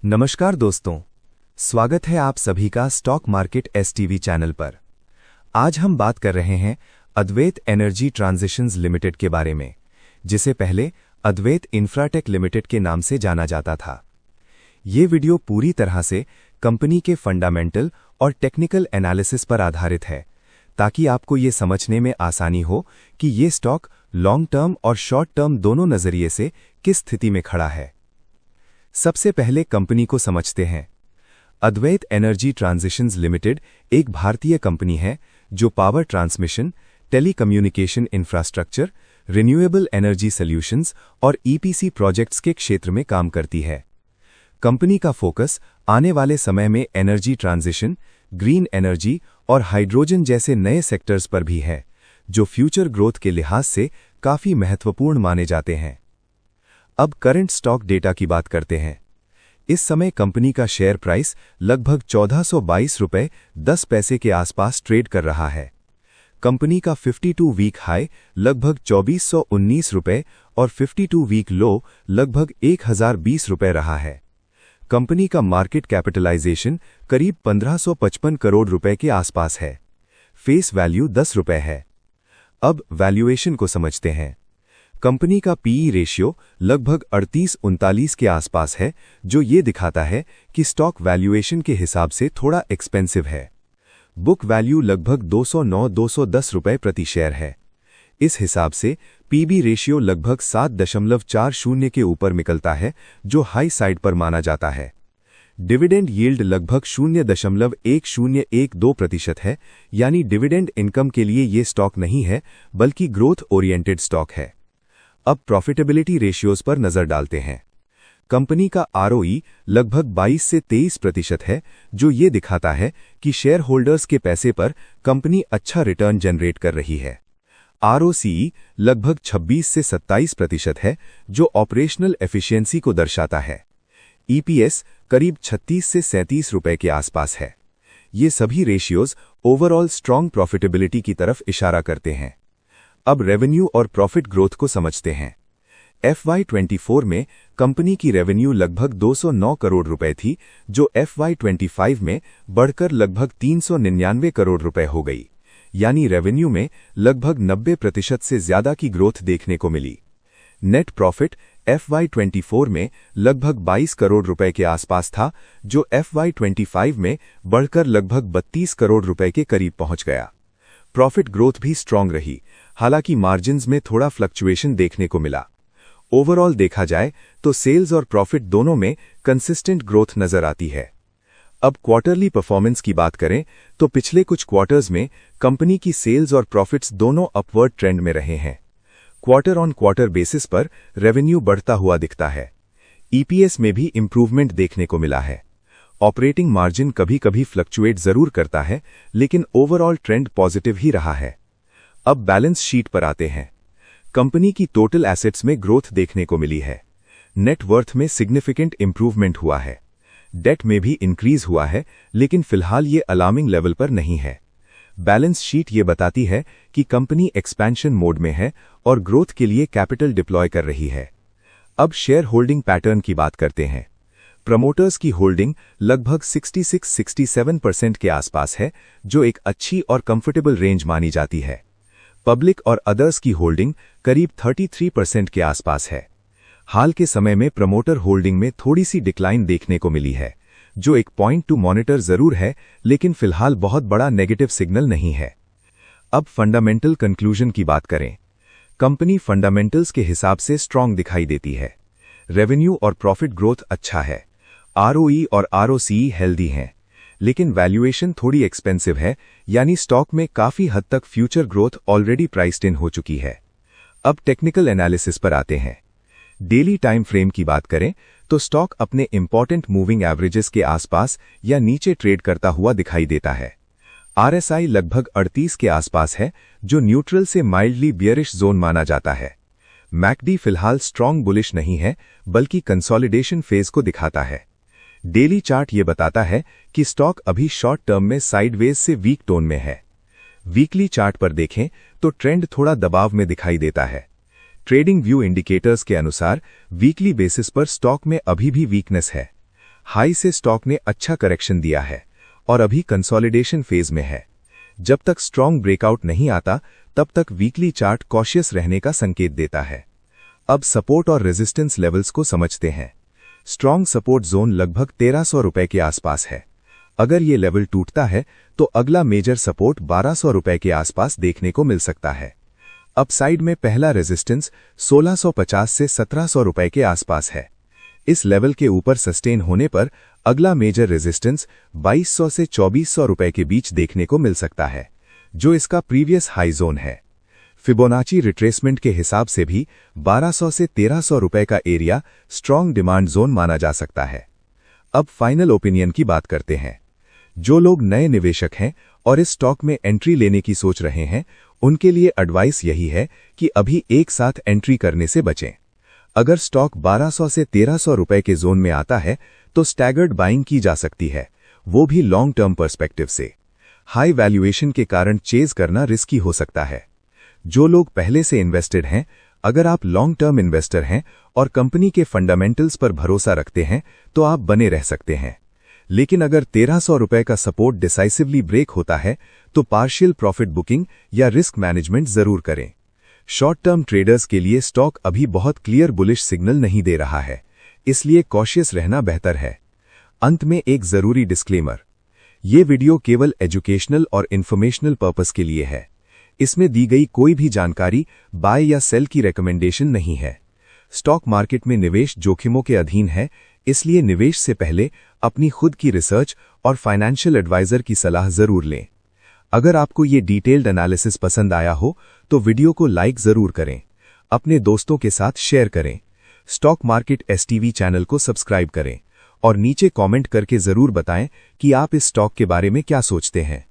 नमस्कार दोस्तों, स्वागत है आप सभी का स्टॉक मार्केट एसटीवी चैनल पर। आज हम बात कर रहे हैं अद्वैत एनर्जी ट्रांजिशंस लिमिटेड के बारे में, जिसे पहले अद्वैत इंफ्राटेक लिमिटेड के नाम से जाना जाता था। ये वीडियो पूरी तरह से कंपनी के फंडामेंटल और टेक्निकल एनालिसिस पर आधारित है, ताकि आपको ये समझने में आसानी हो कि ये स्टॉक लॉन्ग टर्म और शॉर्ट टर्म दोनों नजरिए से किस स्थिति में खड़ा है। सबसे पहले कंपनी को समझते हैं। अद्वैत एनर्जी ट्रांजिशंस लिमिटेड एक भारतीय कंपनी है जो power transmission, telecommunication infrastructure, renewable energy solutions और ईपीसी प्रोजेक्ट्स के क्षेत्र में काम करती है। कंपनी का फोकस आने वाले समय में एनर्जी ट्रांजिशन, ग्रीन एनर्जी और हाइड्रोजन जैसे नए सेक्टर्स पर भी है, जो फ्यूचर ग्रोथ के लिहाज से काफी महत्वपूर्ण माने जाते हैं। अब करंट स्टॉक डेटा की बात करते हैं। इस समय कंपनी का शेयर प्राइस लगभग 1422 रुपये 10 पैसे के आसपास ट्रेड कर रहा है। कंपनी का 52 वीक हाई लगभग 2419 रुपये और 52 वीक लो लगभग 1020 रुपये रहा है। कंपनी का मार्केट कैपिटलाइजेशन करीब 1555 करोड़ रुपए के आसपास है। फेस वैल्यू 10 रुपये है। अब वैल्यूएशन को समझते हैं। कंपनी का पीई रेशियो लगभग 38-39 के आसपास है, जो ये दिखाता है कि स्टॉक वैल्यूएशन के हिसाब से थोड़ा एक्सपेंसिव है। बुक वैल्यू लगभग 209-210 रुपये प्रति शेयर है। इस हिसाब से पीबी रेशियो लगभग 7.40 के ऊपर निकलता है, जो हाई साइड पर माना जाता है। डिविडेंड यील्ड लगभग 0.1012% है, यानी डिविडेंड इनकम के लिए ये स्टॉक नहीं है, बल्कि ग्रोथ ओरिएंटेड स्टॉक है। अब प्रॉफिटेबिलिटी रेशियोज पर नजर डालते हैं। कंपनी का आरओई लगभग 22 से 23% है, जो ये दिखाता है कि शेयर होल्डर्स के पैसे पर कंपनी अच्छा रिटर्न जनरेट कर रही है। आरओसीई लगभग 26 से 27% है, जो ऑपरेशनल एफिशिएंसी को दर्शाता है। ईपीएस करीब 36 से 37 रुपये के आसपास है। ये सभी रेशियोज ओवरऑल स्ट्रॉन्ग प्रॉफिटेबिलिटी की तरफ इशारा करते हैं। अब रेवेन्यू और प्रॉफिट ग्रोथ को समझते हैं। FY24 में कंपनी की रेवेन्यू लगभग 209 करोड़ रुपए थी, जो FY25 में बढ़कर लगभग 399 करोड़ रुपए हो गई, यानी रेवेन्यू में लगभग 90% से ज्यादा की ग्रोथ देखने को मिली। नेट प्रॉफिट FY24 में लगभग 22 करोड़ रुपए के आसपास था, जो FY25 में बढ़कर लगभग 32 करोड़ रुपए के करीब पहुंच गया। प्रॉफिट ग्रोथ भी स्ट्रांग रही, हालांकि मार्जिन्स में थोड़ा फ्लक्चुएशन देखने को मिला। ओवरऑल देखा जाए तो सेल्स और प्रॉफिट दोनों में कंसिस्टेंट ग्रोथ नजर आती है। अब क्वार्टरली परफॉर्मेंस की बात करें तो पिछले कुछ क्वार्टर्स में कंपनी की सेल्स और प्रॉफिट्स दोनों अपवर्ड ट्रेंड में रहे हैं। क्वार्टर ऑन क्वार्टर बेसिस पर रेवेन्यू बढ़ता हुआ दिखता है। ईपीएस में भी इंप्रूवमेंट देखने को मिला है। ऑपरेटिंग मार्जिन कभी कभी फ्लक्चुएट जरूर करता है, लेकिन ओवरऑल ट्रेंड पॉजिटिव ही रहा है। अब बैलेंस शीट पर आते हैं। कंपनी की टोटल एसेट्स में ग्रोथ देखने को मिली है। नेट वर्थ में सिग्निफिकेंट इंप्रूवमेंट हुआ है। डेट में भी इंक्रीज हुआ है, लेकिन फिलहाल ये अलार्मिंग लेवल पर नहीं है। बैलेंस शीट ये बताती है कि कंपनी एक्सपेंशन मोड में है और ग्रोथ के लिए कैपिटल डिप्लॉय कर रही है। अब शेयर होल्डिंग पैटर्न की बात करते हैं। प्रमोटर्स की होल्डिंग लगभग 66-67% के आसपास है, जो एक अच्छी और कंफर्टेबल रेंज मानी जाती है। पब्लिक और अदर्स की होल्डिंग करीब 33% के आसपास है। हाल के समय में प्रमोटर होल्डिंग में थोड़ी सी डिक्लाइन देखने को मिली है, जो एक पॉइंट टू मॉनिटर जरूर है, लेकिन फिलहाल बहुत बड़ा नेगेटिव सिग्नल नहीं है। अब फंडामेंटल कंक्लूजन की बात करें। कंपनी फंडामेंटल्स के हिसाब से स्ट्रांग दिखाई देती है। रेवेन्यू और प्रॉफिट ग्रोथ अच्छा है। आरओई और आरओसीई हेल्दी हैं, लेकिन वैल्यूएशन थोड़ी एक्सपेंसिव है, यानी स्टॉक में काफी हद तक फ्यूचर ग्रोथ ऑलरेडी प्राइस्ड इन हो चुकी है। अब टेक्निकल एनालिसिस पर आते हैं। डेली टाइम फ्रेम की बात करें तो स्टॉक अपने इंपॉर्टेंट मूविंग एवरेजेस के आसपास या नीचे ट्रेड करता हुआ दिखाई देता है। आरएसआई लगभग 38 के आसपास है, जो न्यूट्रल से माइल्डली बियरिश जोन माना जाता है। मैकडी फिलहाल स्ट्रांग बुलिश नहीं है, बल्कि कंसोलिडेशन फेज को दिखाता है। डेली चार्ट ये बताता है कि स्टॉक अभी शॉर्ट टर्म में साइडवेज से वीक टोन में है। वीकली चार्ट पर देखें तो ट्रेंड थोड़ा दबाव में दिखाई देता है। ट्रेडिंग व्यू इंडिकेटर्स के अनुसार वीकली बेसिस पर स्टॉक में अभी भी वीकनेस है। हाई से स्टॉक ने अच्छा करेक्शन दिया है और अभी कंसोलिडेशन फेज में है। जब तक स्ट्रॉन्ग ब्रेकआउट नहीं आता तब तक वीकली चार्ट कॉशियस रहने का संकेत देता है। अब सपोर्ट और रेजिस्टेंस लेवल्स को समझते हैं। स्ट्रॉन्ग सपोर्ट जोन लगभग 1300 रुपए के आसपास है। अगर ये लेवल टूटता है तो अगला मेजर सपोर्ट 1200 रुपए के आसपास देखने को मिल सकता है। अपसाइड में पहला रेजिस्टेंस 1650 से 1700 रुपए के आसपास है। इस लेवल के ऊपर सस्टेन होने पर अगला मेजर रेजिस्टेंस 2200 से 2400 रुपए के बीच देखने को मिल सकता है, जो इसका प्रीवियस हाई जोन है। फिबोनाची रिट्रेसमेंट के हिसाब से भी 1200 से 1300 रुपए का एरिया स्ट्रॉन्ग डिमांड जोन माना जा सकता है। अब फाइनल ओपिनियन की बात करते हैं। जो लोग नए निवेशक हैं और इस स्टॉक में एंट्री लेने की सोच रहे हैं, उनके लिए एडवाइस यही है कि अभी एक साथ एंट्री करने से बचें। अगर स्टॉक 1200 से 1300 रुपए के जोन में आता है तो स्टैगर्ड बाइंग की जा सकती है, वो भी लॉन्ग टर्म पर्सपेक्टिव से। हाई वैल्यूएशन के कारण चेज करना रिस्की हो सकता है। जो लोग पहले से इन्वेस्टेड हैं, अगर आप लॉन्ग टर्म इन्वेस्टर हैं और कंपनी के फंडामेंटल्स पर भरोसा रखते हैं तो आप बने रह सकते हैं। लेकिन अगर 1300 रुपए का सपोर्ट डिसाइसिवली ब्रेक होता है तो पार्शियल प्रॉफिट बुकिंग या रिस्क मैनेजमेंट जरूर करें। शॉर्ट टर्म ट्रेडर्स के लिए स्टॉक अभी बहुत क्लियर बुलिश सिग्नल नहीं दे रहा है, इसलिए कॉशियस रहना बेहतर है। अंत में एक जरूरी डिस्क्लेमर, ये वीडियो केवल एजुकेशनल और इन्फॉर्मेशनल पर्पस के लिए है। इसमें दी गई कोई भी जानकारी बाय या सेल की रिकमेंडेशन नहीं है। स्टॉक मार्केट में निवेश जोखिमों के अधीन है, इसलिए निवेश से पहले अपनी खुद की रिसर्च और फाइनेंशियल एडवाइजर की सलाह जरूर लें। अगर आपको ये डिटेल्ड एनालिसिस पसंद आया हो तो वीडियो को लाइक जरूर करें, अपने दोस्तों के साथ शेयर करें, स्टॉक मार्केट एसटीवी चैनल को सब्सक्राइब करें और नीचे कमेंट करके जरूर बताएं कि आप इस स्टॉक के बारे में क्या सोचते हैं।